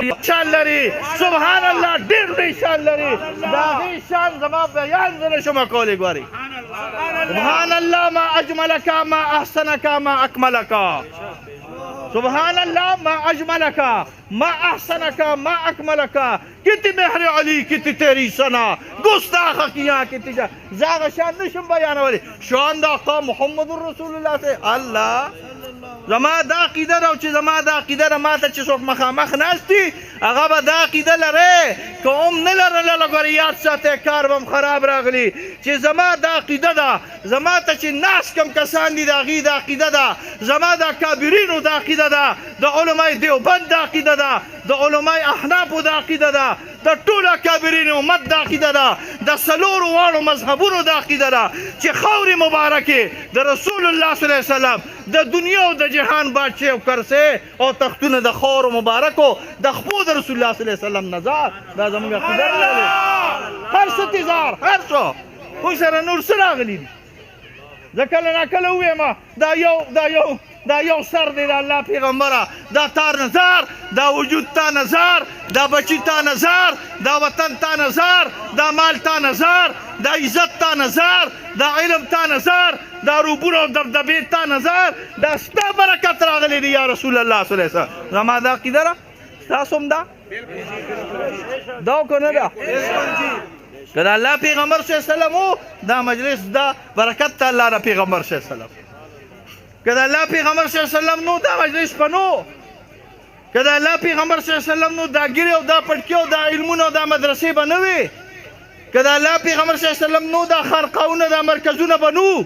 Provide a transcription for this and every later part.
شان لري سبحان الله ډېر لوی شان لري د هغې شان زما بیان زه نه شم کولی ګورې سبحان الله ما اجملک ما احسنک ما اکملک سبحان الله ما اجملک ما احسنک ما اکملک کتی مهر علی کتی تیری سنا گستاخ کیا کتی جا زاغ شان نشم بیانولی شان دا آقا محمد رسول الله سے الله زما دا عقیده ده چې زما دا عقیده ده ما ته چې څوک مخامخ ناستی هغه به دا عقیده لرې که هم نه لرله ګورې یاد ساتئ کار به هم خراب راغلي چې زما دا عقیده ده زما ته چې ناس کم کسان دي د هغې دا عقیده ده زما د کابرینو دا عقیده ده د علمای دیوبند دا عقیده ده د علمای احنافو دا عقیده ده د ټولو کابرین امت دا عقیده ده د څلورو واړو مذهبونو دا عقیده ده چې خاورې مبارکې د رسول الله صلی الله علیه وسلم د دنیا او د جهان بادشاه او کرسۍ او تختونه د خاورو مبارکو د خپو د رسول الله صلی الله علیه وسلم نظر دا زموږ عقیده راغلې هر څه تیزار هر څه موږ سره نور څه راغلي دي زه کله ناکله ووایم دا یو سر دی د الله پیغمبره دا تا نظر دا وجود تا نظر دا بچی تا نظر دا وطن تا نظر دا مال تا نظر دا عزت تا نظر دا علم تا نظر دا روبونه او دبدبې تا نظر دا ستا برکت راغلی دی یا رسول الله صلی الله علیه وسلم زما دا عقیده ده ستاسو هم ده دا که نه ده که د الله پیغمبر صلی الله علیه وسلم و دا مجلس دا برکت ته الله د پیغمبر صلی الله علیه وسلم که د الله پیغمبر صلی الله علیه وسلم نو دا مجلس به نو که د الله پیغمبر صلی الله علیه وسلم نو دا ګیرې او دا پټکي او دا علمونه او دا مدرسې به نه وي که د الله پیغمبر صلی الله علیه وسلم نو دا خرقاونه دا مرکزونه به نو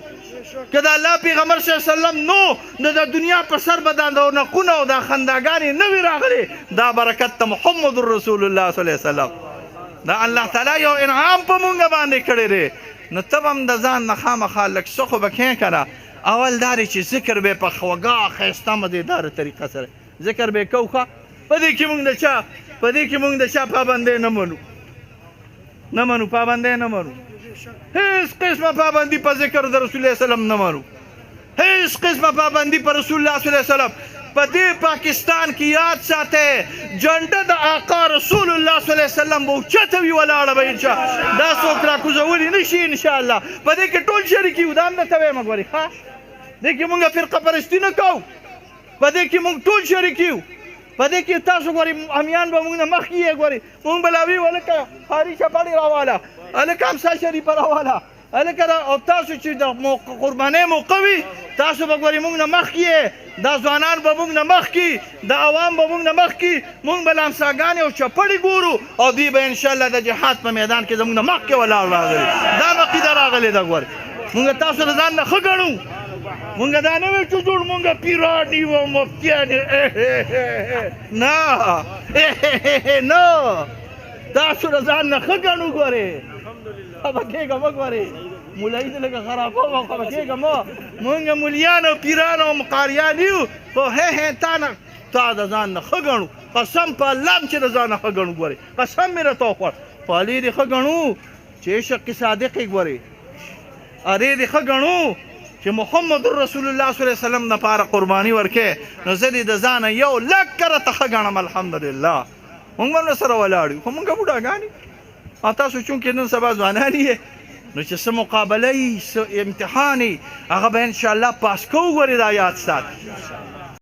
که د الله پیغمبر صلی الله علیه وسلم نو نو د دنیا په سر به دا رونقونه او دا خنداګانې نه وي راغلې دا برکت ته محمد رسول الله صلی الله علیه وسلم دا الله تعالی یو انعام په مونږ باندې کړی دی نو ته به هم د ځان نه خامخا لږ څه خو به کښې که نه اول دا دی چې ذکر به په خوږه ښایسته مزېداره طریقه سره ذکر به کوو ښه په دې کې مونږ د چا پابندۍ نه منو پابندۍ نه منو هیڅ قسمه پابندي په ذکر د رسول الله وسلم نه منو هیڅ قسمه پابندي په رسول الله صلی الله علیه وسلم په دې پاکستان کې یاد ساتئ جنډه د آقا رسول الله صلی الله علیه وسلم به اوچته وي ولاړه به انشاءالله دا څوک راکوزولی نه شي انشاءالله په دې کې ټول شریک یو دا هم درته وایم ګورې ښه دې کې مونږ فرقه پرستي نه کوو په دې کې مونږ ټول شریک یو په دې کې تاسو ګورئ امیان به مونږ نه مخکې یې ګورئ مونږ به لا وي هلکه هاري چپاړې راواله هلکه امسا شریفه راواله هلکه او تاسو چې د قربانۍ موقع وي تاسو به ګورئ مونږ نه مخکې یې دا ځوانان به مونږ نه مخکې د عوام به مونږ نه مخکې مونږ به لامساګانې او چپړې ګورو او دوی به انشاءالله د جهاد په میدان کې زمونږ نه مخکې ولاړ راغلي دا عقیده راغلې ده ګورئ مونږ تاسو له ځان نه ښه ګڼو مونږ دا نه وایو چې جوړ مونږ پیران یو او مفتیان نه نه تاسو له ځان نه ښه ګڼو ګورئ خفه کېږه مه ګورئ مولایي دې لږه خرابوم او خفه کېږه مه مونږ مولیان او پیران او قاریان یو خو تا د ځان نه ښه ګڼو قسم په الله چې د ځان نه ښه ګڼو ګورئ قسم مې راته وخوړ په علي دې ښه ګڼو چې عشق صادق یې ګورئ ارې دې ښه ګڼو چې محمد رسول الله صلی الله علیه وسلم دپاره قرباني ورکې نو زه دې د ځانه یو لږ کرته ښه ګڼم الحمدلله مونږ به هم سره ولاړ یو خو مونږ بوډاګان یو تاسو چونکې نن سبا ځوانان یې نو چې څه مقابله یي څه امتحان یي هغه به انشاءالله پاس کوو ګورې دا یاد سات